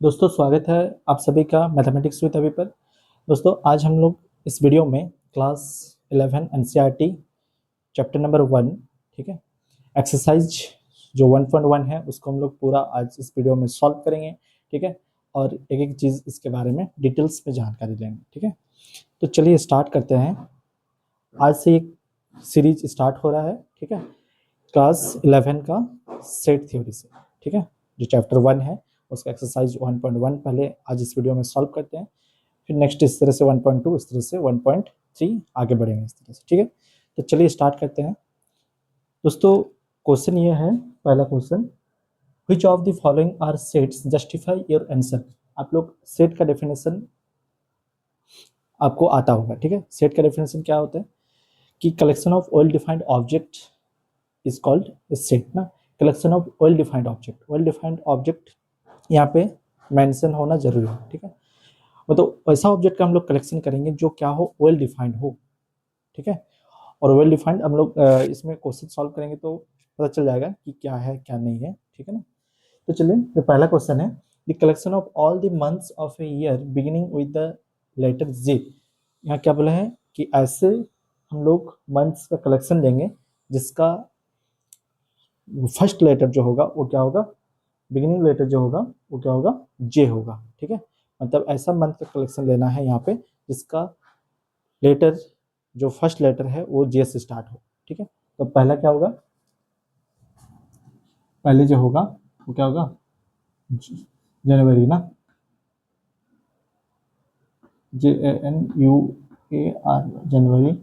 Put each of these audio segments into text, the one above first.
दोस्तों स्वागत है आप सभी का मैथमेटिक्स विद अभी पर। दोस्तों आज हम लोग इस वीडियो में क्लास 11 एनसीईआरटी चैप्टर नंबर 1, ठीक है, एक्सरसाइज जो 1.1 है उसको हम लोग पूरा आज इस वीडियो में सॉल्व करेंगे, ठीक है। और एक एक चीज़ इसके बारे में डिटेल्स में जानकारी लेंगे, ठीक है। तो चलिए स्टार्ट करते हैं। आज से एक सीरीज स्टार्ट हो रहा है, ठीक है, क्लास 11 का सेट थ्योरी से, ठीक है। जो चैप्टर 1 है उसका एक्सरसाइज 1.1 पहले आज इस वीडियो में सॉल्व करते हैं, फिर नेक्स्ट इस तरह से 1.2, इस तरह से 1.3 आगे बढ़ेंगे इस तरह से, ठीक है। तो चलिए स्टार्ट करते हैं। दोस्तों क्वेश्चन ये है, पहला question, which of the following are sets justify your answer. आप लोग सेट का डेफिनेशन आपको आता होगा, ठीक है। सेट का डेफिनेशन क्या होता है कि collection of well defined object is called set ना। Collection of well defined object यहाँ पे मेंशन होना जरूरी है, ठीक है। मतलब ऐसा ऑब्जेक्ट का हम लोग कलेक्शन करेंगे जो क्या हो, वेल डिफाइंड हो, ठीक है। और वेल डिफाइंड हम लोग इसमें क्वेश्चन सॉल्व करेंगे तो पता चल जाएगा कि क्या है क्या नहीं है, ठीक है ना। तो चलिए जो पहला क्वेश्चन है, the collection of all the months of a year beginning with the letter J. यहाँ क्या बोला है कि ऐसे हम लोग मंथ्स का कलेक्शन लेंगे जिसका फर्स्ट लेटर जो होगा वो क्या होगा, बिगिनिंग लेटर जो होगा वो क्या होगा, जे होगा, ठीक है। मतलब ऐसा मंथ का कलेक्शन लेना है यहाँ पे जिसका लेटर जो फर्स्ट लेटर है वो जे से स्टार्ट हो, ठीक है। तो पहला क्या होगा, पहले जो होगा वो क्या होगा, जनवरी ना, JANUAR जनवरी।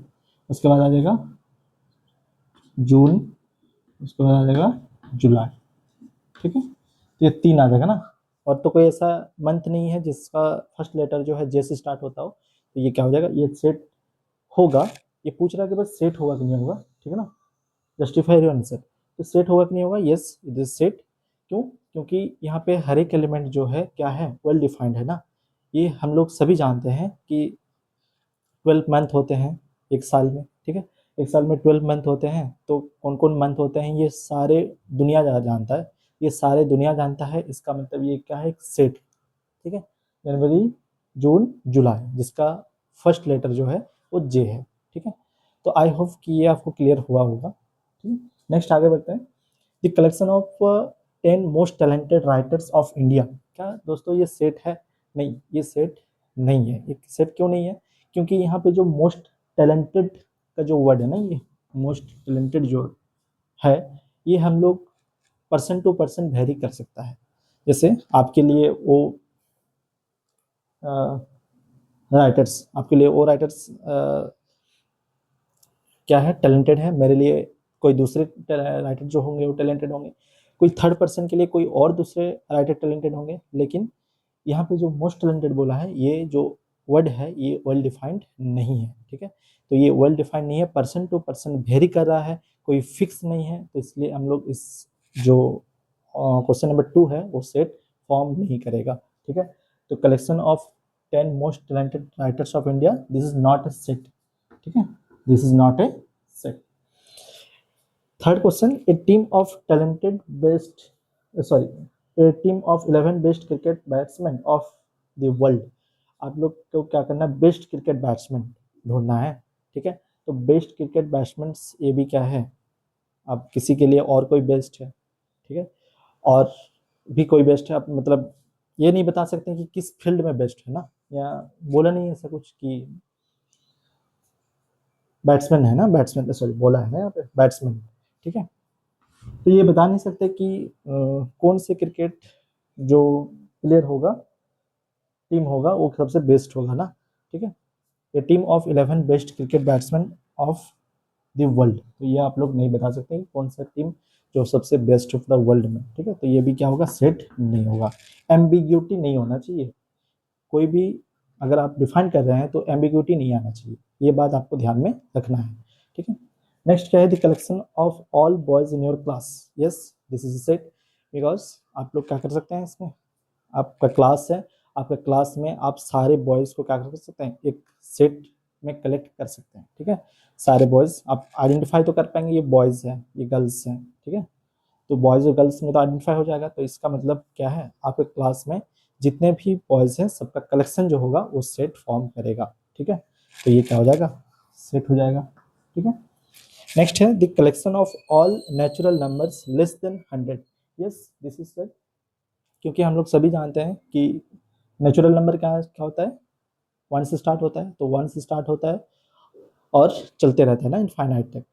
उसके बाद आ जाएगा जून, उसके बाद आ जाएगा जुलाई, ठीक है। तो ये 3 आ जाएगा ना। और तो कोई ऐसा मंथ नहीं है जिसका फर्स्ट लेटर जो है जे से स्टार्ट होता हो, तो ये क्या हो जाएगा, ये सेट होगा। ये पूछ रहा है कि बस सेट होगा कि नहीं होगा, ठीक है ना। जस्टिफाई योर आंसर, तो सेट होगा कि नहीं होगा, यस इट इज सेट। क्यों, क्योंकि यहाँ पे हर एक एलिमेंट जो है क्या है, वेल डिफाइंड है ना। ये हम लोग सभी जानते हैं कि 12 मंथ होते हैं एक साल में, ठीक है। एक साल में 12 मंथ होते हैं, तो कौन कौन मंथ होते हैं ये सारे दुनिया जानता है, ये सारे दुनिया जानता है। इसका मतलब ये क्या है, एक सेट, ठीक है। जनवरी जून जुलाई जिसका फर्स्ट लेटर जो है वो जे है, ठीक है। तो आई होप कि ये आपको क्लियर हुआ होगा, ठीक है। नेक्स्ट आगे बढ़ते हैं, the collection of 10 most talented writers of India. क्या दोस्तों ये सेट है, नहीं ये सेट नहीं है। ये सेट क्यों नहीं है, क्योंकि यहाँ पे जो मोस्ट टैलेंटेड का जो वर्ड है ना, ये मोस्ट टैलेंटेड जो है ये हम लोग पर्सन टू पर्सन वेरी कर सकता है। जैसे आपके लिए वो राइटर्स, आपके लिए वो राइटर्स क्या है, टैलेंटेड है। मेरे लिए कोई दूसरे राइटर जो होंगे वो टैलेंटेड होंगे, कोई थर्ड पर्सन के लिए कोई और दूसरे राइटर टैलेंटेड होंगे। लेकिन यहाँ पे जो मोस्ट टैलेंटेड बोला है, ये जो वर्ड है ये वेल डिफाइंड नहीं है, ठीक है। तो ये वेल डिफाइंड नहीं है, पर्सन टू पर्सन वेरी कर रहा है, कोई फिक्स नहीं है। तो इसलिए हम लोग इस जो क्वेश्चन नंबर 2 है वो सेट फॉर्म नहीं करेगा, ठीक है। तो collection of 10 most talented writers of India, this is not a set, ठीक है, this is not a set. Third question, A team of talented best sorry A team of 11 best cricket batsman of the world. आप लोग को क्या करना है, best cricket batsman ढूंढना है, ठीक है। तो बेस्ट क्रिकेट बैट्समैन ये भी क्या है, अब किसी के लिए और कोई बेस्ट है, ठीक है, और भी कोई बेस्ट है। आप मतलब ये नहीं बता सकते कि किस फील्ड में बेस्ट है ना, या बोला नहीं ऐसा कुछ कि बैट्समैन है ना, बैट्समैन सॉरी बोला है ना यहाँ पे बैट्समैन, ठीक है। तो ये बता नहीं सकते कि कौन से क्रिकेट जो प्लेयर होगा, टीम होगा वो सबसे बेस्ट होगा ना, ठीक है। A team of 11 best cricket batsman of the world, तो ये आप लोग नहीं बता सकते कौन सा टीम जो सबसे बेस्ट है पूरा वर्ल्ड में, ठीक है। तो ये भी क्या होगा, सेट नहीं होगा। एम्बिग्यूटी नहीं होना चाहिए, कोई भी अगर आप डिफाइन कर रहे हैं तो एम्बिग्यूटी नहीं आना चाहिए, ये बात आपको ध्यान में रखना है, ठीक है। नेक्स्ट क्या है, the collection of all boys in your class, yes this is set. Because आप लोग क्या कर सकते हैं इसमें, आपका क्लास है, आपके क्लास में आप सारे बॉयज़ को क्या कर सकते हैं, एक सेट में कलेक्ट कर सकते हैं, ठीक है। सारे बॉयज़ आप आइडेंटिफाई तो कर पाएंगे, ये बॉयज़ हैं ये गर्ल्स हैं, ठीक है। तो बॉयज़ और गर्ल्स में तो आइडेंटिफाई हो जाएगा। तो इसका मतलब क्या है, आपके क्लास में जितने भी बॉयज हैं सबका कलेक्शन जो होगा वो सेट फॉर्म करेगा। ठीक है, तो ये क्या हो जाएगा, सेट हो जाएगा। ठीक है, नेक्स्ट है the collection of all natural numbers less than 100। Yes, this is set, क्योंकि हम लोग सभी जानते हैं कि नेचुरल नंबर क्या क्या होता है, वन से स्टार्ट होता है, तो वन से स्टार्ट होता है और चलते रहता है ना इनफाइनाइट तक।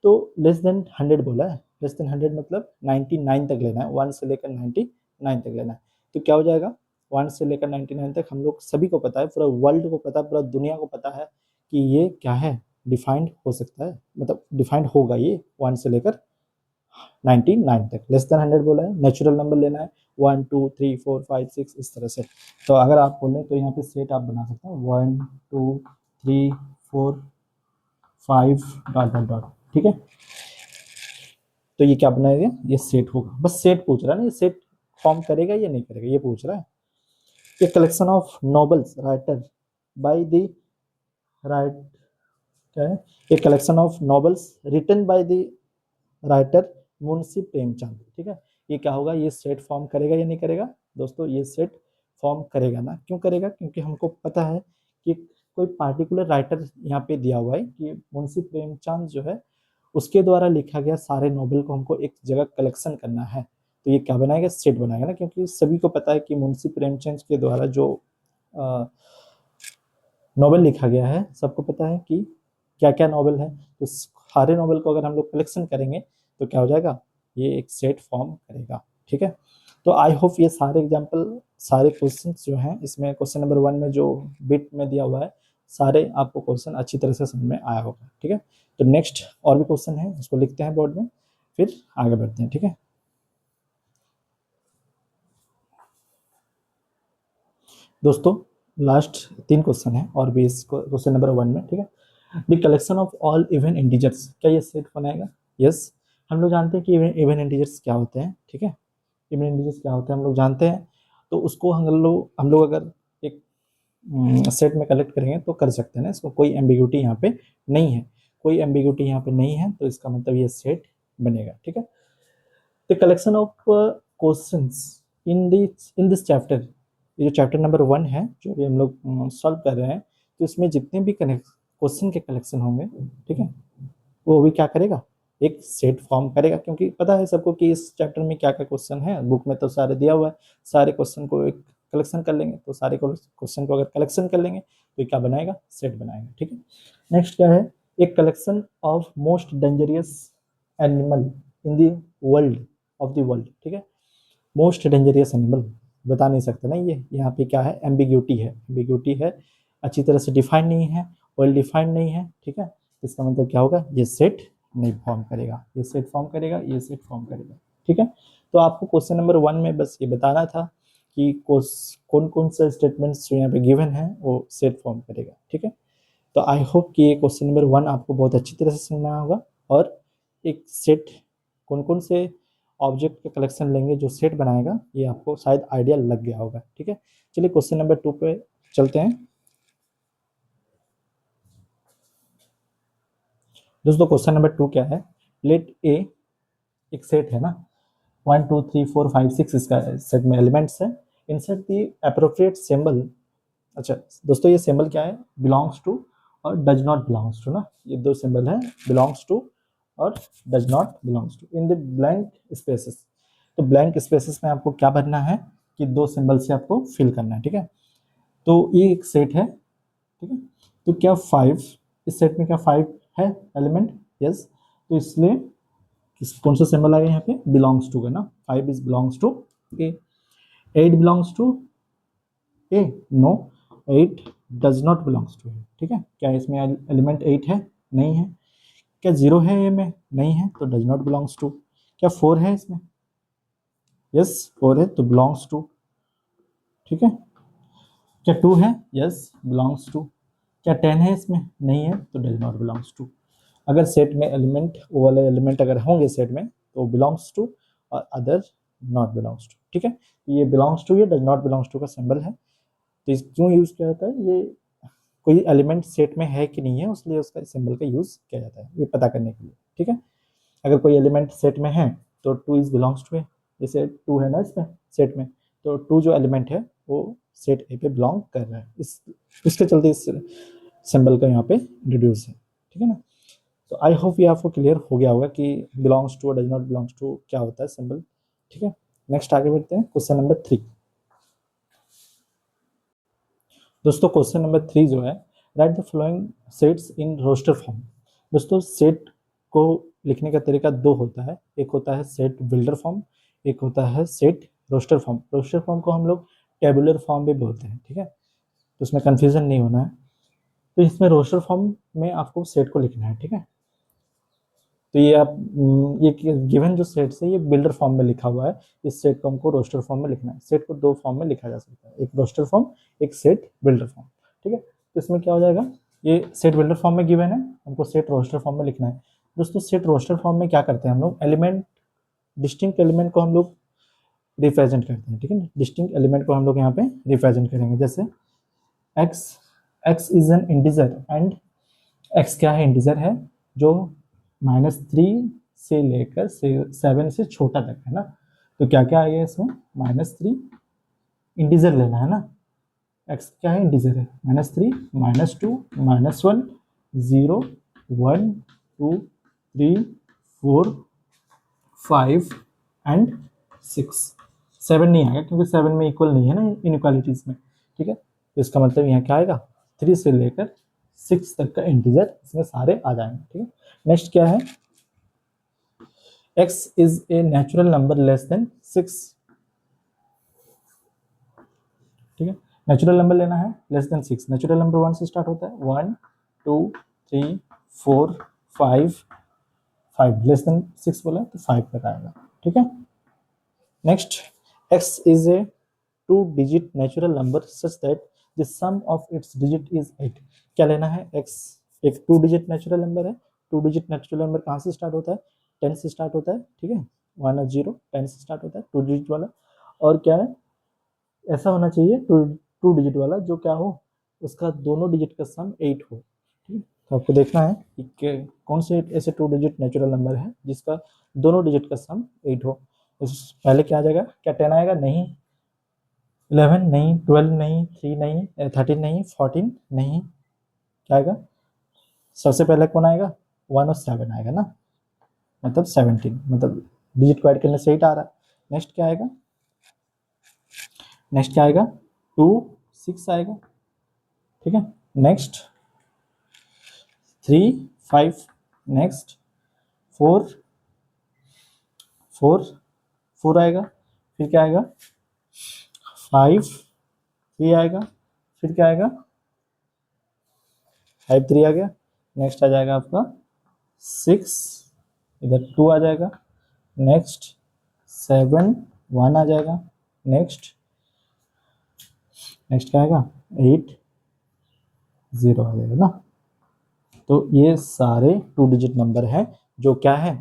तो लेस देन 100 बोला है, लेस देन 100 मतलब 99 तक लेना है, वन से लेकर 99 तक लेना है। तो क्या हो जाएगा, वन से लेकर 99 तक हम लोग सभी को पता है, पूरा वर्ल्ड को पता है, पूरा दुनिया को पता है कि ये क्या है, डिफाइंड हो सकता है, मतलब डिफाइंड होगा ये वन से लेकर 99 तक। लेस देन 100 बोला है, नेचुरल नंबर लेना है 1 2 3 4 5 6 इस तरह से। तो अगर आप बोलें तो यहाँ पे सेट आप बना सकते हैं 1 2 3 4 5 डॉट डॉट डॉट। ठीक है, तो ये क्या बनाएगा, ये सेट होगा, बस सेट पूछ रहा है ना, ये सेट फॉर्म करेगा या नहीं करेगा ये पूछ रहा है। ये collection of novels writer by the right, क्या है, ये collection of novels written by the writer Munshi Premchand. ठीक है, ये क्या होगा, ये सेट फॉर्म करेगा या नहीं करेगा दोस्तों, ये सेट फॉर्म करेगा ना। क्यों करेगा, क्योंकि हमको पता है कि कोई पार्टिकुलर राइटर यहाँ पे दिया हुआ है कि मुंशी प्रेमचंद जो है उसके द्वारा लिखा गया सारे नॉवेल को हमको एक जगह कलेक्शन करना है। तो ये क्या बनाएगा, सेट बनाएगा ना, क्योंकि सभी को पता है कि मुंशी प्रेमचंद के द्वारा जो नॉवेल लिखा गया है, सबको पता है कि क्या क्या नॉवेल है। तो सारे नॉवेल को अगर हम लोग कलेक्शन करेंगे तो क्या हो जाएगा, ये एक सेट फॉर्म करेगा। ठीक है, तो आई होप ये सारे एग्जाम्पल, सारे क्वेश्चन जो हैं इसमें क्वेश्चन नंबर 1 में जो बिट में दिया हुआ है सारे आपको क्वेश्चन अच्छी तरह से समझ में आया होगा। ठीक है, तो नेक्स्ट और भी क्वेश्चन है उसको लिखते हैं बोर्ड में, फिर आगे बढ़ते हैं। ठीक है दोस्तों, लास्ट 3 क्वेश्चन है और भी इस क्वेश्चन नंबर 1 में। ठीक है, the collection of all even integers, क्या ये सेट बनाएगा, यस। हम लोग जानते हैं कि इवन इंटीजर्स क्या होते हैं। ठीक है, इवन इंटीजर्स क्या होते हैं हम लोग जानते हैं, तो उसको हम लोग अगर एक सेट में कलेक्ट करेंगे तो कर सकते हैं ना, इसको कोई एम्बिग्यूटी यहाँ पे नहीं है, कोई एम्बिग्यूटी यहाँ पे नहीं है, तो इसका मतलब ये सेट बनेगा। ठीक है, the collection of questions in this chapter, ये जो चैप्टर नंबर 1 है जो भी हम लोग सॉल्व कर रहे हैं, तो इसमें जितने भी क्वेश्चन के कलेक्शन होंगे, ठीक है, वो भी क्या करेगा, एक सेट फॉर्म करेगा, क्योंकि पता है सबको कि इस चैप्टर में क्या क्या क्वेश्चन है, बुक में तो सारे दिया हुआ है, सारे क्वेश्चन को एक कलेक्शन कर लेंगे, तो सारे क्वेश्चन को अगर कलेक्शन कर लेंगे तो क्या बनाएगा, सेट बनाएगा। ठीक है, नेक्स्ट क्या है, एक collection of most dangerous animal in the world of the world. ठीक है, मोस्ट डेंजरियस एनिमल बता नहीं सकते ना, ये यहाँ पे क्या है, एम्बिग्यूटी है, एम्बिग्यूटी है, अच्छी तरह से डिफाइन नहीं है, वेल डिफाइंड नहीं है। ठीक है, इसका मतलब क्या होगा, ये सेट नहीं फॉर्म करेगा, ये सेट फॉर्म करेगा, ये सेट फॉर्म करेगा। ठीक है, तो आपको क्वेश्चन नंबर 1 में बस ये बताना था कि कौन कौन से स्टेटमेंट्स जो यहाँ पे गिवन है वो सेट फॉर्म करेगा। ठीक है, तो आई होप कि ये क्वेश्चन नंबर 1 आपको बहुत अच्छी तरह से समझना होगा, और एक सेट कौन कौन से ऑब्जेक्ट का कलेक्शन लेंगे जो सेट बनाएगा ये आपको शायद आइडिया लग गया होगा। ठीक है, चलिए क्वेश्चन नंबर 2 पे चलते हैं। दोस्तों क्वेश्चन नंबर 2 क्या है, लेट ए, एक सेट है ना, 1 2 3 4 5 6 इसका सेट में एलिमेंट्स है, इंसर्ट दी अप्रोप्रिएट सिंबल। अच्छा दोस्तों, ये सिंबल क्या है, बिलोंग्स टू और डज नॉट बिलोंग्स टू ना, ये दो सिंबल है, बिलोंग्स टू और does not belongs to in the blank spaces. तो ब्लैंक स्पेसेस में आपको क्या भरना है कि दो सिंबल से आपको फिल करना है। ठीक है, तो ये एक सेट है। ठीक है, तो क्या 5, इस सेट में क्या 5 है एलिमेंट, यस, तो इसलिए कौन सा सिंबल आएगा यहाँ पे, बिलोंग्स टू का ना, 5 is belongs to A, 8 belongs to A, no, 8 does not belongs to A. ठीक है, क्या इसमें एलिमेंट 8 है, नहीं है, क्या 0 है ए में, नहीं है, तो डज नॉट बिलोंग्स टू, क्या 4 है इसमें, यस 4 है तो बिलोंग्स टू। ठीक है, क्या 2 है, यस बिलोंग्स टू, क्या 10 है इसमें, नहीं है, तो डज नॉट बिलोंग्स टू। अगर सेट में एलिमेंट, वो वाले एलिमेंट अगर होंगे सेट में तो बिलोंग्स टू, और अदर नॉट बिलोंग्स टू। ठीक है, तो ये बिलोंग्स टू, ये डज नॉट बिलोंग्स टू का सिंबल है, तो इस क्यों यूज किया जाता है, ये कोई एलिमेंट सेट में है कि नहीं है उसलिए उसका सिंबल का यूज किया जाता है, ये पता करने के लिए। ठीक है, अगर कोई एलिमेंट सेट में है तो 2 इज बिलोंग्स टू है, जैसे 2 है ना इसमें सेट में, तो 2 जो एलिमेंट है वो सेट ए पे बिलोंग कर रहा है, इसके चलते इस सिंबल का यहाँ पे इंट्रोड्यूस है, ठीक है ना। तो आई होप ये आपको क्लियर हो गया होगा कि बिलोंग्स टू और डज नॉट बिलोंग्स टू क्या होता है सिंबल, ठीक है। नेक्स्ट आगे बढ़ते हैं, क्वेश्चन नंबर 3। दोस्तों क्वेश्चन नंबर 3 जो है, write the following sets in roster form. दोस्तों सेट को लिखने का तरीका दो होता है, एक होता है सेट बिल्डर फॉर्म, एक होता है set roster form. Roster form को हम लोग टेबुलर फॉर्म भी बोलते हैं, ठीक है, तो उसमें कंफ्यूजन नहीं होना है। तो इसमें रोस्टर फॉर्म में आपको सेट को लिखना है, ठीक है। तो ये आप ये गिवन जो सेट्स है ये बिल्डर फॉर्म में लिखा हुआ है, इस सेट को हमको रोस्टर फॉर्म में लिखना है। सेट को दो फॉर्म में लिखा जा सकता है, एक रोस्टर फॉर्म, एक सेट बिल्डर फॉर्म, ठीक है। तो इसमें क्या हो जाएगा, ये सेट बिल्डर फॉर्म में गिवन है, हमको सेट रोस्टर फॉर्म में लिखना है। दोस्तों सेट रोस्टर फॉर्म में क्या करते हैं हम लोग, एलिमेंट, डिस्टिंक्ट एलिमेंट को हम लोग रिप्रेजेंट करते हैं, ठीक है ना। डिस्टिंक्ट एलिमेंट को हम लोग यहाँ पे रिप्रेजेंट करेंगे, जैसे x is N integer and x क्या है, इंटीजर है जो -3 से लेकर 7 से छोटा तक है ना। तो क्या क्या आएगा इसमें, -3 इंटीजर लेना है ना, एक्स क्या है, इंटीजर है, -3 -2 -1 0 1 2 3 4 5 एंड 6। 7 नहीं आएगा क्योंकि 7 में इक्वल नहीं है ना इनइक्वालिटीज में, ठीक है। तो इसका मतलब यहाँ क्या आएगा, 3 से लेकर 6 तक का इंटीजर इसमें सारे आ जाएंगे, ठीक है। नेक्स्ट क्या है, x is a natural number less than 6, ठीक है। नेचुरल नंबर लेना है लेस देन 6, नेचुरल नंबर 1 से स्टार्ट होता है, 1 2 3 4 5 5 लेस देन 6 बोला तो 5 तक आएगा, ठीक है। Next, x is a 2-digit natural number such that the sum of its digit is 8। क्या लेना है, x एक 2 डिजिट नेचुरल नंबर है, 2 डिजिट नेचुरल नंबर कहाँ से स्टार्ट होता है, 10 से स्टार्ट होता है, ठीक है, 1 और 0 10 से स्टार्ट होता है 2 डिजिट वाला। और क्या है, ऐसा होना चाहिए 2 डिजिट वाला जो क्या हो, उसका दोनों डिजिट का सम 8 हो, ठीक है। तो आपको देखना है कि कौन से ऐसे 2 डिजिट नेचुरल नंबर है जिसका दोनों डिजिट का सम 8 हो। पहले क्या आ जाएगा, क्या 10 आएगा, नहीं, 11 नहीं, 12 नहीं, 3 नहीं, 13 नहीं, 14 नहीं, क्या आएगा, सबसे पहले कौन आएगा, 1 और 7 आएगा ना, मतलब 17, मतलब डिजिट को ऐड करने से 8 आ रहा है। नेक्स्ट क्या आएगा, नेक्स्ट क्या आएगा, 2 6 आएगा, ठीक है। नेक्स्ट 3 5, नेक्स्ट 4 4 4 आएगा, फिर क्या आएगा, 5 3 आएगा, फिर क्या आएगा, 5 3 आ गया। नेक्स्ट आ जाएगा आपका 6, इधर 2 आ जाएगा, नेक्स्ट 7 1 आ जाएगा, नेक्स्ट नेक्स्ट क्या आएगा, 8 0 आ जाएगा ना। तो ये सारे 2 डिजिट नंबर है जो क्या है,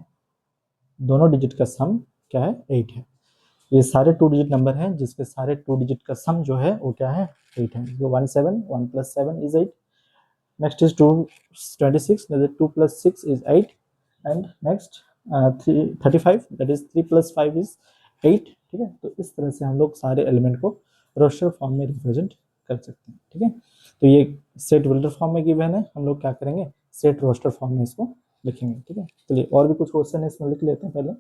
दोनों डिजिट का सम क्या है, 8 है। ये सारे 2 डिजिट नंबर हैं जिसके सारे 2 डिजिट का सम जो है वो क्या है, 8 है। 1 7 1 + 7 is 8। Next is 2 26, that is 2 + 6 is 8, and next 3 35, that is 3 + 5 is 8, ठीक है। तो इस तरह से हम लोग सारे एलिमेंट को रोस्टर फॉर्म में रिप्रेजेंट कर सकते हैं, ठीक है। तो ये सेट बिल्डर फॉर्म में गिवन है, हम लोग क्या करेंगे, सेट रोस्टर फॉर्म में इसको लिखेंगे, ठीक है। चलिए और भी कुछ क्वेश्चन है इसमें लिख लेते हैं पहले।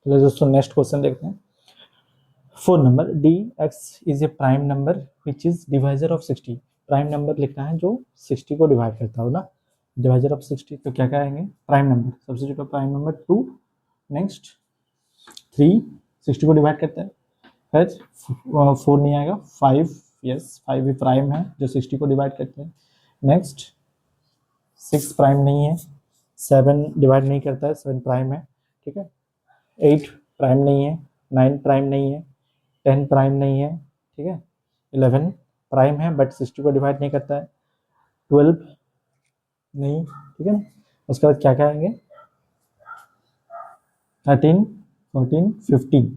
चलिए दोस्तों नेक्स्ट क्वेश्चन देखते हैं। 4 number, dx is a prime number which is divisor of 60। Prime number लिखना है जो 60 को डिवाइड करता हो ना, डिवाइजर ऑफ 60। तो क्या क्या आएंगे, प्राइम नंबर, सबसे छोटा प्राइम नंबर 2, नेक्स्ट 3 60 को डिवाइड करता है, फिर 4 नहीं आएगा, 5, यस 5 भी प्राइम है जो 60 को डिवाइड करते हैं। नेक्स्ट 6 प्राइम नहीं है, 7 डिवाइड नहीं करता है, 7 प्राइम है, ठीक है। 8 प्राइम नहीं है, 9 प्राइम नहीं है, 10 प्राइम नहीं है, ठीक है। 11 प्राइम है बट 60 को डिवाइड नहीं करता है, 12 नहीं, ठीक है ना। उसके बाद क्या क्या आएंगे, 13 14 15,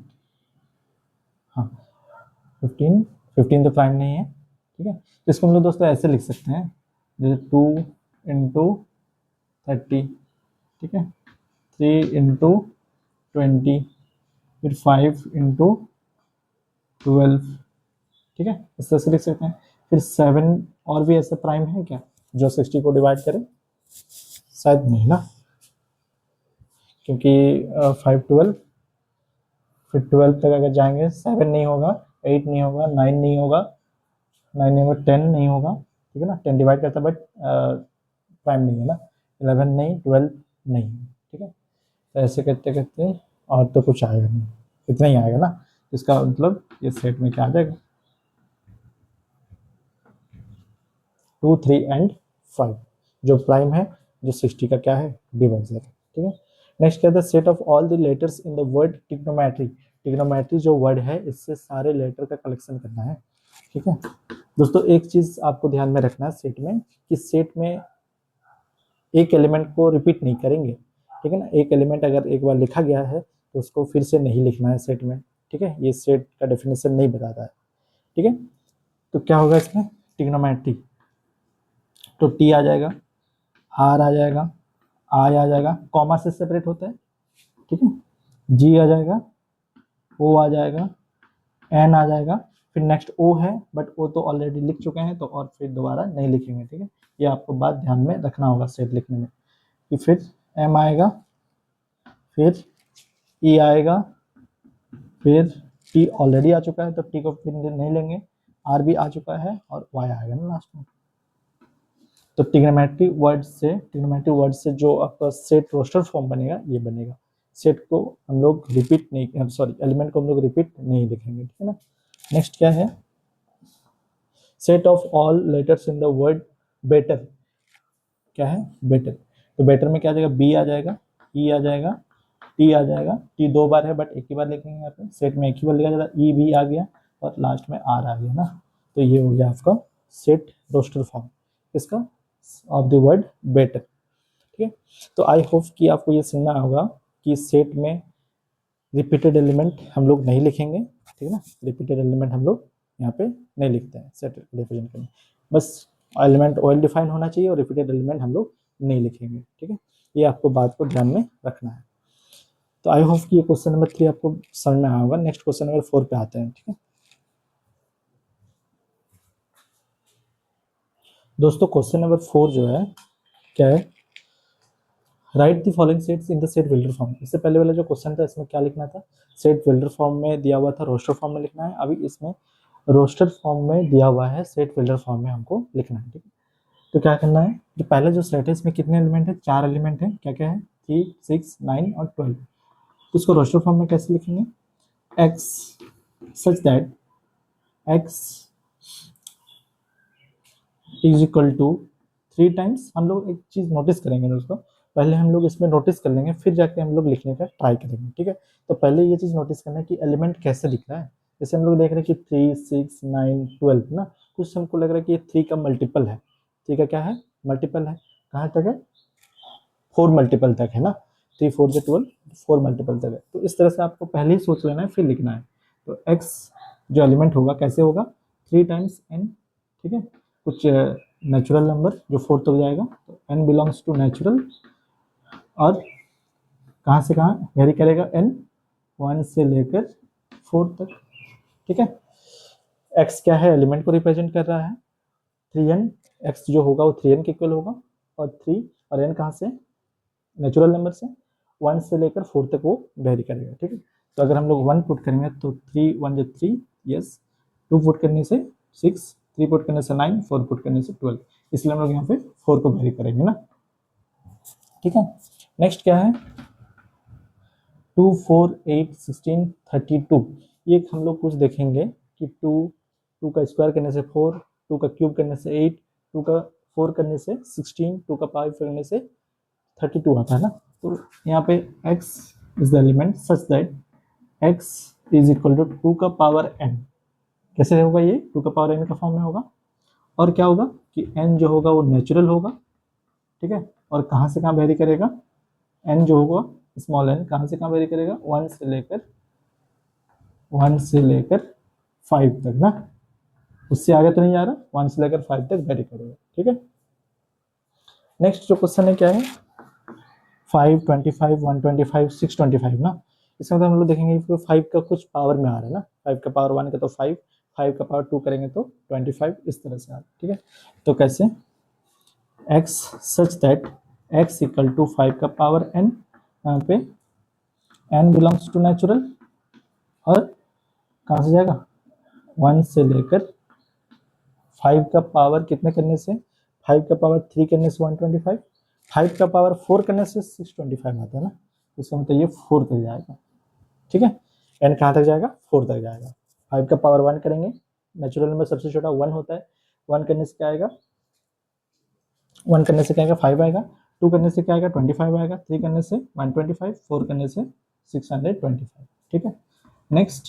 हाँ 15 तो प्राइम नहीं है, ठीक है। तो इसको हम लोग दोस्तों ऐसे लिख सकते हैं, जैसे 2 × 30, ठीक है, 3 × 20, फिर 5 × 12, ठीक है, इस तरह से लिख सकते हैं। फिर 7 और भी ऐसे प्राइम है क्या जो 60 को डिवाइड करे? शायद नहीं ना, क्योंकि 5 12, फिर 12 तक अगर जाएंगे 7 नहीं होगा, 8 नहीं होगा, 9 नहीं होगा, 9 नहीं होगा, 10 नहीं होगा, ठीक है ना, 10 डिवाइड करता है बट प्राइम नहीं है ना, 11 नहीं, 12 नहीं, ठीक है। तो ऐसे करते करते और तो कुछ आएगा नहीं, इतना ही आएगा ना, इसका मतलब ये सेट में क्या आ जाएगा, 2 3 एंड 5 जो प्राइम है, जो 60 का क्या है, डिवाइजर, ठीक है। नेक्स्ट क्या था, set of all the letters in the word trigonometry. Trigonometry जो वर्ड है इससे सारे लेटर का कलेक्शन करना है, ठीक है। दोस्तों एक चीज आपको ध्यान में रखना है सेट में, कि सेट में एक एलिमेंट को रिपीट नहीं करेंगे, ठीक है ना। एक एलिमेंट अगर एक बार लिखा गया है तो उसको फिर से नहीं लिखना है सेट में, ठीक है, ये सेट का डेफिनेशन नहीं बताता है, ठीक है। तो क्या होगा इसमें, ट्रिग्नोमेट्री, तो टी आ जाएगा, आर आ जाएगा, आई आ जाएगा, कॉमा से सेपरेट होता है, ठीक है, जी आ जाएगा, ओ आ जाएगा, एन आ जाएगा, फिर नेक्स्ट ओ है बट ओ तो ऑलरेडी लिख चुके हैं तो और फिर दोबारा नहीं लिखेंगे, ठीक है, ये आपको बात ध्यान में रखना होगा सेट लिखने में। कि फिर एम आएगा, फिर ई आएगा, फिर टी ऑलरेडी आ चुका है तो टी को फिर नहीं लेंगे, आर भी आ चुका है और वाई आएगा ना लास्ट में। तो ट्रिग्नोमेट्री वर्ड से जो आपका सेट रोस्टर फॉर्म बनेगा ये बनेगा। सेट को हम लोग रिपीट नहीं, सॉरी एलिमेंट को हम लोग रिपीट नहीं लिखेंगे, ठीक है ना। नेक्स्ट क्या है, set of all letters in the word better, क्या है, बेटर। तो बेटर में क्या आ जाएगा, बी आ जाएगा, ई आ जाएगा, टी आ जाएगा, टी 2 बार है बट एक ही बार लिखेंगे यहाँ पे, सेट में एक ही बार लिखा जाता है, ई भी आ गया और लास्ट में आर आ गया ना। तो ये हो गया आपका सेट रोस्टर फॉर्म इसका ऑफ द वर्ड बेटर, ठीक है। तो आई होप कि आपको ये सुनना होगा कि सेट में रिपीटेड एलिमेंट हम लोग नहीं लिखेंगे, ठीक है ना, रिपीटेड एलिमेंट हम लोग यहाँ पे नहीं लिखते हैं सेट रिप्रेजेंट करने, बस एलिमेंट वेल डिफाइन होना चाहिए और रिपीटेड एलिमेंट हम लोग नहीं लिखेंगे, ठीक है। ये आपको बात को ध्यान में रखना है। तो आई होप कि ये क्वेश्चन नंबर 3 आपको समझ में आया होगा। नेक्स्ट क्वेश्चन नंबर 4 पे आते हैं, ठीक है दोस्तों। क्वेश्चन नंबर 4 जो है क्या है, write the following sets in the set builder form. इससे पहले वाला जो क्वेश्चन था इसमें क्या लिखना था, सेट बिल्डर फॉर्म में दिया हुआ था, रोस्टर फॉर्म में लिखना है। अभी इसमें रोस्टर फॉर्म में दिया हुआ है, सेट बिल्डर फॉर्म में हमको लिखना है, ठीक है। तो क्या करना है, जो पहला जो सेट है इसमें कितने एलिमेंट है, 4 एलिमेंट है, क्या क्या है, 3 6 9 और 12। तो इसको रोस्टर फॉर्म में कैसे लिखेंगे, x such that x is equal to 3 times. हम लोग एक चीज नोटिस करेंगे दोस्तों, पहले हम लोग इसमें नोटिस कर लेंगे फिर जाके हम लोग लिखने का ट्राई करेंगे, ठीक है। तो पहले ये चीज नोटिस करना है कि एलिमेंट कैसे दिख रहा है। जैसे हम लोग देख रहे हैं कि 3 6 9 12 ना, कुछ हमको लग रहा है कि ये 3 का मल्टीपल है, 3 का क्या है, मल्टीपल है, कहाँ तक है, 4 मल्टीपल तक है ना, 3 4 से 12, 4 मल्टीपल तक है। तो इस तरह से आपको पहले ही सोच लेना है फिर लिखना है। तो x जो एलिमेंट होगा कैसे होगा, 3 टाइम्स n, ठीक है, कुछ नेचुरल नंबर जो 4 तक जाएगा, तो n बिलोंग्स टू नेचुरल, और कहाँ से कहाँ वेरी करेगा, n 1 से लेकर 4 तक, ठीक है। x क्या है, एलिमेंट को रिप्रेजेंट कर रहा है, 3n, x जो होगा वो 3n के इक्वल होगा, और 3 और n कहाँ से, नेचुरल नंबर से, 1 से लेकर 4 तक वो वेरी करेगा, ठीक है। तो अगर हम लोग 1 पुट करेंगे तो 3 1 जो 3, यस, 2 पुट करने से 6, 3 पुट करने से 9, 4 पुट करने से 12, इसलिए हम लोग यहाँ पे 4 को वेरी करेंगे ना, ठीक है। नेक्स्ट क्या है, 2 4 8 16 32। ये हम लोग कुछ देखेंगे कि 2 का स्क्वायर करने से 4, 2 का क्यूब करने से 8, 2 का 4 करने से 16, 2 का 5 करने से 32 आता है ना। तो यहाँ पे x is the element such that x is equal to 2 का पावर n। कैसे होगा ये, 2 का पावर n का फॉर्म में होगा, और क्या होगा कि n जो होगा वो नेचुरल होगा, ठीक है, और कहाँ से कहाँ वेरी करेगा, n जो होगा स्मॉल n कहाँ से कहाँ वेरी करेगा, 1 से लेकर 5 तक ना, उससे आगे तो नहीं जा रहा, 1 से लेकर 5 तक वेरी करेगा, ठीक है। नेक्स्ट जो क्वेश्चन है क्या है, 5 25 125 625 ना, इसका मतलब हम लोग देखेंगे कि 5 का कुछ पावर में आ रहा है ना, 5 का पावर 1 का तो 5, 5 का पावर 2 करेंगे तो 25, इस तरह से आ रहा है। ठीक है, तो कैसे x such that x equal to 5 का पावर n, यहाँ पे n बिलोंग्स टू नेचुरल, और कहाँ से जाएगा 1 से लेकर 5 का पावर कितने करने से, 5 का पावर 3 करने से 125, 5 का पावर 4 करने से 625 आता है ना, इसका मतलब ये 4 तक जाएगा। ठीक है, n कहाँ तक जाएगा 4 तक जाएगा। 5 का पावर 1 करेंगे, नेचुरल नंबर सबसे छोटा 1 होता है, 1 करने से क्या आएगा, 1 करने से क्या आएगा 5 आएगा, 2 करने से क्या आएगा 25 आएगा, 3 करने से 125, 4 करने से 625। ठीक है, नेक्स्ट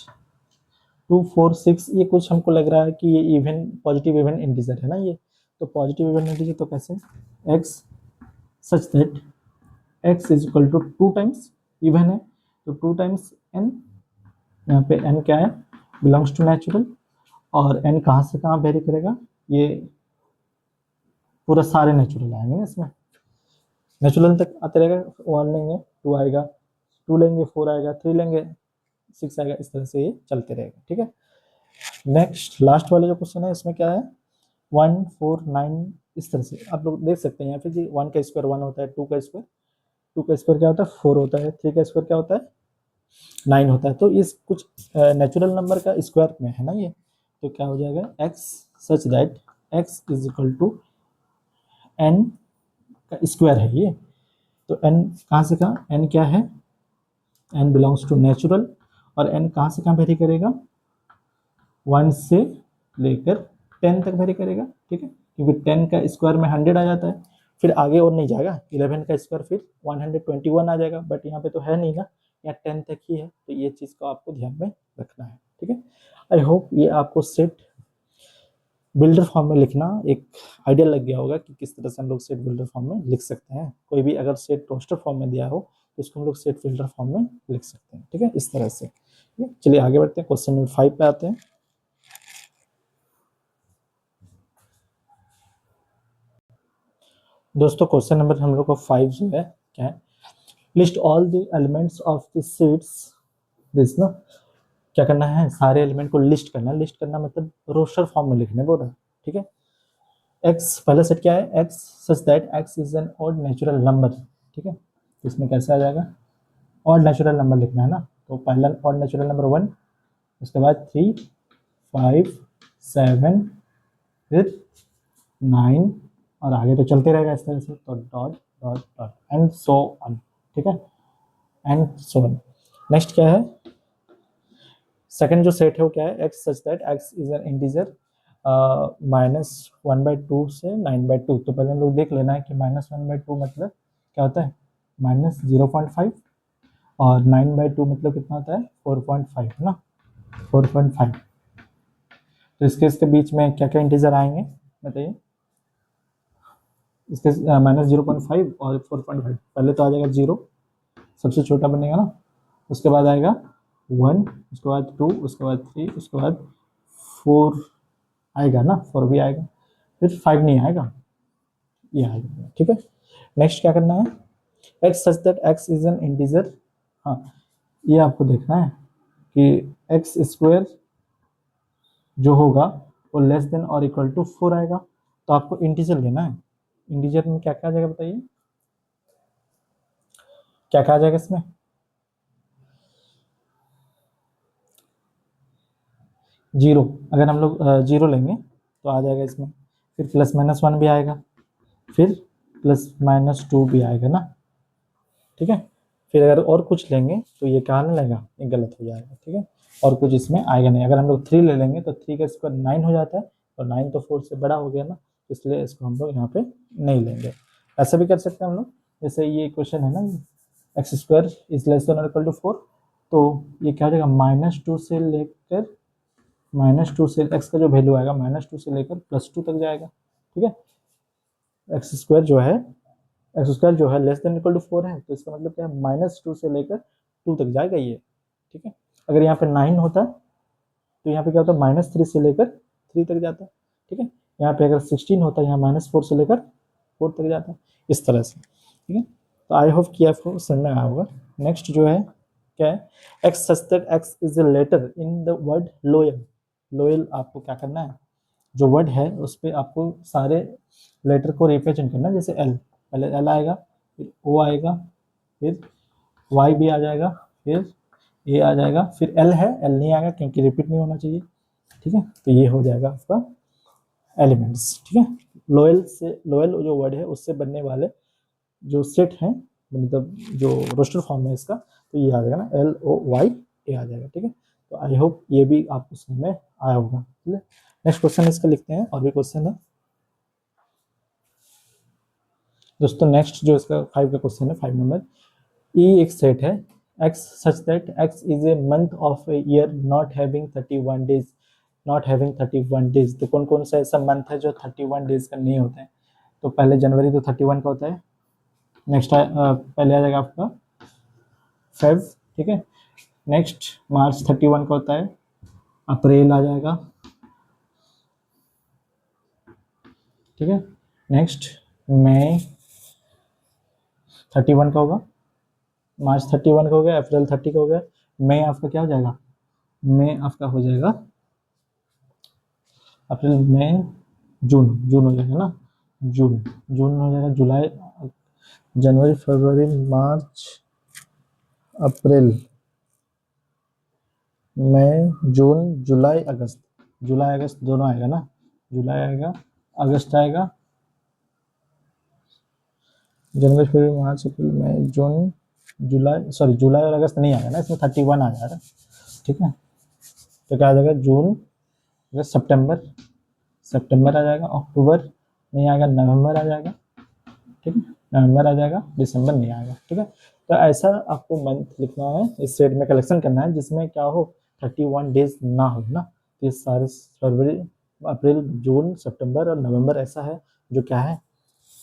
2 4 6, ये कुछ हमको लग रहा है कि ये इवन पॉजिटिव इवन इंटीजर है ना ये, तो पॉजिटिव इवन इंटीजर तो कैसे x such that x is equal to 2 times even है, तो 2 टाइम्स n, यहाँ पे n क्या है बिलोंग्स टू नेचुरल, और n कहाँ से कहाँ वेरी करेगा, ये पूरा सारे नेचुरल आएंगे ना इसमें, नेचुरल तक आते रहेगा, 1 लेंगे 2 आएगा, 2 लेंगे 4 आएगा, 3 लेंगे 6 आएगा, इस तरह से ये चलते रहेगा। ठीक है, नेक्स्ट लास्ट वाला जो क्वेश्चन है इसमें क्या है 1 4 9, इस तरह से आप लोग देख सकते हैं यहाँ पे जी 1 का स्क्वायर 1 होता है, 2 का स्क्वायर क्या होता है 4 होता है, 3 का स्क्वायर क्या होता है 9 होता है, तो इस कुछ नेचुरल नंबर का स्क्वायर में है ना ये, तो क्या हो जाएगा x such that x is equal to n का स्क्वायर है ये, तो n कहाँ से कहाँ, n क्या है, n बिलोंग्स टू नेचुरल, और n कहाँ से कहाँ वेरी करेगा 1 से लेकर 10 तक वेरी करेगा। ठीक है, क्योंकि 10 का स्क्वायर में 100 आ जाता है, फिर आगे और नहीं जाएगा, 11 का स्क्वायर फिर 121 आ जाएगा, बट यहाँ पे तो है नहीं ना, यहाँ 10 तक ही है, तो ये चीज़ को आपको ध्यान में रखना है। ठीक है, आई होप ये आपको सेट बिल्डर फॉर्म में लिखना एक आइडिया लग गया होगा कि किस तरह से हम लोग सेट बिल्डर फॉर्म में लिख सकते हैं, कोई भी अगर सेट रोस्टर फॉर्म में दिया हो तो उसको हम लोग सेट बिल्डर फॉर्म में लिख सकते हैं। ठीक है, इस तरह से। ठीक है, चलिए आगे बढ़ते हैं, क्वेश्चन नंबर 5 पे आते हैं। दोस्तों क्वेश्चन नंबर हम लोग को 5 जो है क्या है, list all the elements of the sets this ना, क्या करना है सारे एलिमेंट को लिस्ट करना, लिस्ट करना मतलब रोस्टर फॉर्म में लिखने बोल रहा है। ठीक है, एक्स पहला सेट क्या है, x such that x is an odd natural number. ठीक है, तो इसमें कैसे आ जाएगा, ऑड नेचुरल नंबर लिखना है ना, तो पहला ऑड नेचुरल नंबर 1, उसके बाद 3 5 7, फिर 9, और आगे तो चलते रहेगा इस तरह से, तो dot dot dot and so on. ठीक है, एंड सो ऑन। नेक्स्ट क्या है, सेकंड जो सेट है वो क्या है, x such that x is N integer -1/2 से 9/2, तो पहले हम लोग देख लेना है कि -1/2 मतलब क्या होता है -0.5, और 9/2 मतलब कितना होता है 4.5 है ना, 4.5। तो इसके बीच में क्या क्या इंटीजर आएंगे बताइए, इसके -0.5 और 4.5, पहले तो आ जाएगा 0, सबसे छोटा बनेगा ना, उसके बाद आएगा 1, उसके बाद 2, उसके बाद 3, उसके बाद 4 आएगा ना, 4 भी आएगा, फिर 5 नहीं आएगा, ये आएगा। ठीक है, नेक्स्ट क्या करना है, x such that x is N integer, हाँ ये आपको देखना है कि एक्स स्क्वायर जो होगा वो लेस देन और इक्वल टू 4 आएगा, तो आपको इंटीजर लेना है। इंटीजर में क्या क्या आ जाएगा बताइए, क्या क्या आ जाएगा इसमें, जीरो, अगर हम लोग जीरो लेंगे तो आ जाएगा इसमें, फिर +-1 भी आएगा, फिर +-2 भी आएगा ना। ठीक है, फिर अगर और कुछ लेंगे तो ये क्या नहीं लगेगा, ये गलत हो जाएगा। ठीक है, और कुछ इसमें आएगा नहीं, अगर हम लोग 3 ले लेंगे तो 3 का स्क्वायर 9 हो जाता है, और 9 तो 4 से बड़ा हो गया ना, इसलिए इसको हम लोग यहाँ पे नहीं लेंगे। ऐसा भी कर सकते हैं हम लोग, जैसे ये क्वेश्चन है ना, x square is less than और इक्वल टू 4, तो ये क्या हो जाएगा -2 से लेकर -2 से एक्स का जो वैल्यू आएगा -2 से लेकर +2 तक जाएगा। ठीक है, एक्स स्क्वायर जो है लेस देन इक्वल टू 4 है, तो इसका मतलब क्या है -2 से लेकर 2 तक जाएगा ये। ठीक है, अगर यहाँ पे 9 होता तो यहाँ पे क्या होता है -3 से लेकर 3 तक जाता है। ठीक है, यहाँ पे अगर 16 होता है, यहाँ -4 से लेकर 4 तक जाता है, इस तरह से। ठीक है, तो आई होप कि आपको समझ में आया होगा। नेक्स्ट जो है क्या है, x such that x is a letter in the word loyal. Loyal आपको क्या करना है, जो वर्ड है उस पर आपको सारे लेटर को रिप्रेजेंट करना है। जैसे एल, पहले एल आएगा, फिर ओ आएगा, फिर वाई भी आ जाएगा, फिर ए आ जाएगा, फिर एल है, एल नहीं आएगा क्योंकि रिपीट नहीं होना चाहिए। ठीक है, तो ये हो जाएगा आपका एलिमेंट्स। ठीक है, लोयल से, लोयल जो वर्ड है उससे बनने वाले जो सेट है, मतलब जो रोस्टर फॉर्म है इसका, तो ये आ जाएगा ना एल ओ वाई ए आ जाएगा। ठीक है, तो आई होप ये भी आपको समझ में आया होगा। ठीक है, नेक्स्ट क्वेश्चन इसका लिखते हैं, और भी क्वेश्चन है दोस्तों। नेक्स्ट जो इसका 5 का क्वेश्चन है, 5 नंबर, ई एक सेट है x such that x is a month of a year not having 31 days, not having 31 days। तो कौन कौन सा ऐसा मंथ है जो 31 डेज का नहीं होता है? तो पहले जनवरी तो 31 का होता है, नेक्स्ट पहले आ जाएगा आपका फेब। ठीक है, नेक्स्ट मार्च 31 का होता है, अप्रैल आ जाएगा। ठीक है, नेक्स्ट मई 31 का होगा, मार्च 31 का हो गया, अप्रैल 30 का हो गया, मई आपका क्या हो जाएगा, मई आपका हो जाएगा अप्रैल मई जून, जून हो जाएगा ना, जून, जून हो जाएगा, जुलाई, जनवरी, फरवरी, मार्च, अप्रैल, मई, जून, जुलाई, अगस्त। जुलाई अगस्त दोनों आएगा ना, जुलाई आएगा, अगस्त आएगा, जनवरी, फरवरी, मार्च, अप्रैल, मई, जून, जुलाई, सॉरी जुलाई और अगस्त नहीं आएगा ना, इसमें 31 आ जाएगा। ठीक है, तो क्या आ जाएगा, जून, अगस्त, सितंबर, सितंबर आ जाएगा, अक्टूबर नहीं आएगा, नवंबर आ जाएगा। ठीक है, नवंबर आ जाएगा, दिसंबर नहीं आएगा। ठीक है, तो ऐसा आपको मंथ लिखना है, इस सेट में कलेक्शन करना है जिसमें क्या हो, 31 डेज ना हो ना। तो ये सारे फरवरी, अप्रैल, जून, सितंबर और नवंबर ऐसा है जो क्या है,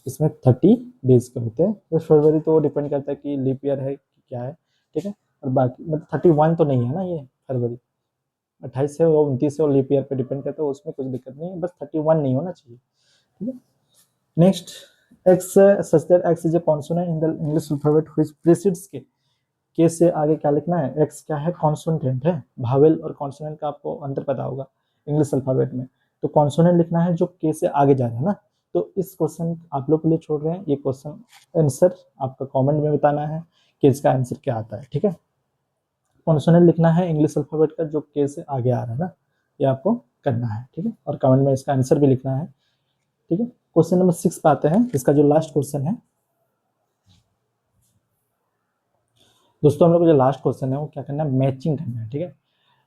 इसमें 30 डेज के होते हैं। तो फरवरी तो डिपेंड करता है कि लीप ईयर है कि क्या है। ठीक है, और बाकी मतलब 31 तो नहीं है ना, ये फरवरी 28 से और 29 से और लीप ईयर पे डिपेंड करता है, उसमें कुछ दिक्कत नहीं है, बस 31 नहीं होना चाहिए। ठीक है, next, x such that x is A consonant in the English alphabet which precedes के से आगे क्या लिखना है, एक्स क्या है, कॉन्सोनेंट है। भावेल और कॉन्सोनेंट का आपको अंतर पता होगा इंग्लिश अल्फाबेट में, तो कॉन्सोनेंट लिखना है जो के से आगे जा रहा है ना। तो इस क्वेश्चन आप लोग के लिए छोड़ रहे हैं, ये क्वेश्चन आंसर आपका कमेंट में बताना है कि इसका आंसर क्या आता है। ठीक है, कॉन्सोनेंट लिखना है इंग्लिश अल्फाबेट का जो के से आगे आ रहा है ना, ये आपको करना है। ठीक है, और कमेंट में इसका आंसर भी लिखना है। ठीक है, क्वेश्चन नंबर 6 पे आते हैं, इसका जो लास्ट क्वेश्चन है दोस्तों, हम लोग को जो लास्ट क्वेश्चन है वो क्या करना है, मैचिंग करना है। ठीक है,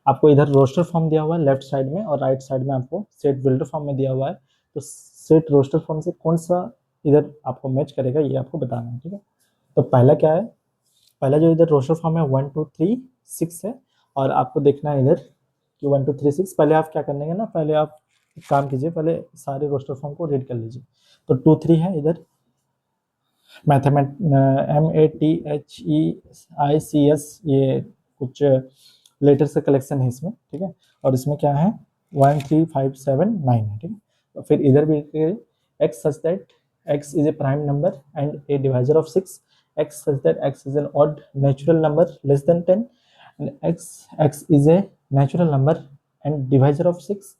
आपको इधर रोस्टर फॉर्म दिया हुआ है लेफ्ट साइड में, और राइट साइड में आपको सेट बिल्डर फॉर्म में दिया हुआ है। तो सेट रोस्टर फॉर्म से कौन सा इधर आपको मैच करेगा ये आपको बताना है। ठीक है, तो पहला क्या है, पहला जो इधर रोस्टर फॉर्म है 1 2 3 6 है, और आपको देखना है इधर कि 1 2 3 6। पहले आप क्या करने ना, पहले आप काम कीजिए, पहले सारे रोस्टर फॉर्म को रीड कर लीजिए। तो 2 3 है इधर, मैथमेट MATHEICS, ये कुछ लेटर से कलेक्शन है इसमें। ठीक है, और इसमें क्या है 1 3 5 7 9 है। ठीक है, तो फिर इधर भी x such that x is a prime number and a divisor of 6, x such that x is an odd natural number less than 10, and x is a natural number and divisor of 6,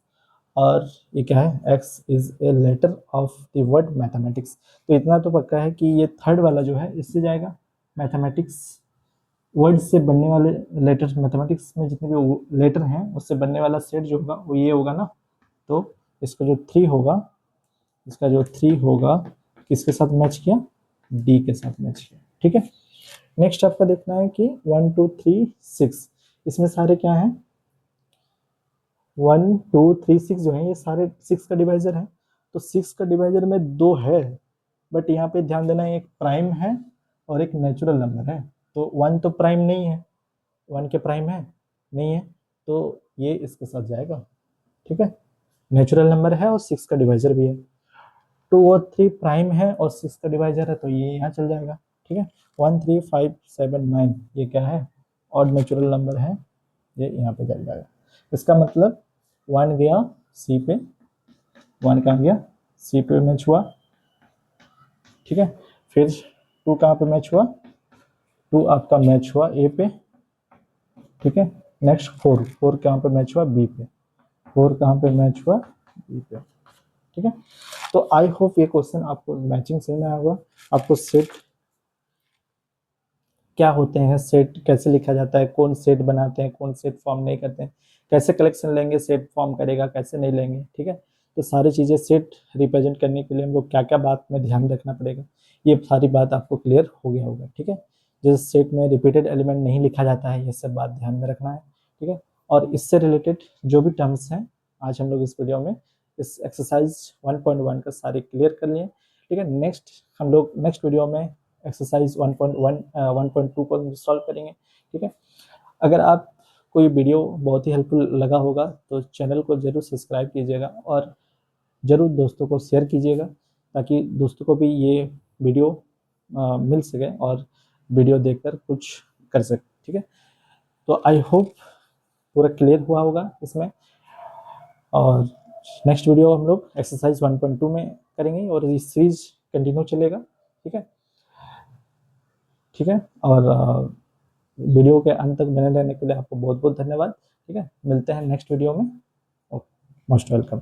और ये क्या है, x is a letter of the word mathematics. तो इतना तो पक्का है कि ये थर्ड वाला जो है इससे जाएगा, मैथमेटिक्स वर्ड से बनने वाले लेटर, मैथमेटिक्स में जितने भी लेटर हैं उससे बनने वाला सेट जो होगा वो ये होगा ना। तो इसका जो 3 होगा, इसका जो 3 होगा किसके साथ मैच किया, डी के साथ मैच किया। ठीक है, नेक्स्ट आपका देखना है कि 1 2 3 6, इसमें सारे क्या हैं, 1 2 3 6 जो है ये सारे 6 का डिवाइजर है। तो 6 का डिवाइजर में 2 है, बट यहाँ पे ध्यान देना एक प्राइम है और एक नेचुरल नंबर है। तो 1 तो प्राइम नहीं है, 1 के प्राइम है नहीं है, तो ये इसके साथ जाएगा। ठीक है, नेचुरल नंबर है और 6 का डिवाइजर भी है। 2 और 3 प्राइम है और 6 का डिवाइजर है, तो ये यहाँ चल जाएगा। ठीक है, 1 3 5 7 9 ये क्या है, और नेचुरल नंबर है, ये यहाँ पे चल जाएगा। इसका मतलब 1 गया सी पे, 1 कहाँ गया, सी पे मैच हुआ। ठीक है, फिर 2 कहाँ पे मैच हुआ, 2 आपका मैच हुआ ए पे, ठीक है। नेक्स्ट 4, 4 कहाँ पे मैच हुआ, बी पे, 4 कहाँ पे मैच हुआ, बी पे। ठीक है, तो आई होप ये क्वेश्चन आपको मैचिंग समझ में आया होगा। आपको सेट क्या होते हैं, सेट कैसे लिखा जाता है, कौन सेट बनाते हैं, कौन सेट फॉर्म नहीं करते हैं, कैसे कलेक्शन लेंगे सेट फॉर्म करेगा, कैसे नहीं लेंगे। ठीक है, तो सारी चीज़ें सेट रिप्रेजेंट करने के लिए हम लोग क्या क्या बात में ध्यान रखना पड़ेगा, ये सारी बात आपको क्लियर हो गया होगा। ठीक है, जैसे सेट में रिपीटेड एलिमेंट नहीं लिखा जाता है, ये सब बात ध्यान में रखना है। ठीक है, और इससे रिलेटेड जो भी टर्म्स हैं आज हम लोग इस वीडियो में इस एक्सरसाइज 1.1 का सारे क्लियर कर लिए। ठीक है, नेक्स्ट हम लोग नेक्स्ट वीडियो में एक्सरसाइज 1.1 1.2 को सॉल्व करेंगे। ठीक है, अगर आप कोई वीडियो बहुत ही हेल्पफुल लगा होगा तो चैनल को जरूर सब्सक्राइब कीजिएगा और ज़रूर दोस्तों को शेयर कीजिएगा ताकि दोस्तों को भी ये वीडियो मिल सके और वीडियो देखकर कुछ कर सके। ठीक है, तो आई होप पूरा क्लियर हुआ होगा इसमें, और नेक्स्ट वीडियो हम लोग एक्सरसाइज 1.2 में करेंगे और ये सीरीज कंटिन्यू चलेगा। ठीक है, ठीक है, और वीडियो के अंत तक बने रहने के लिए आपको बहुत बहुत धन्यवाद। ठीक है, मिलते हैं नेक्स्ट वीडियो में। Most welcome.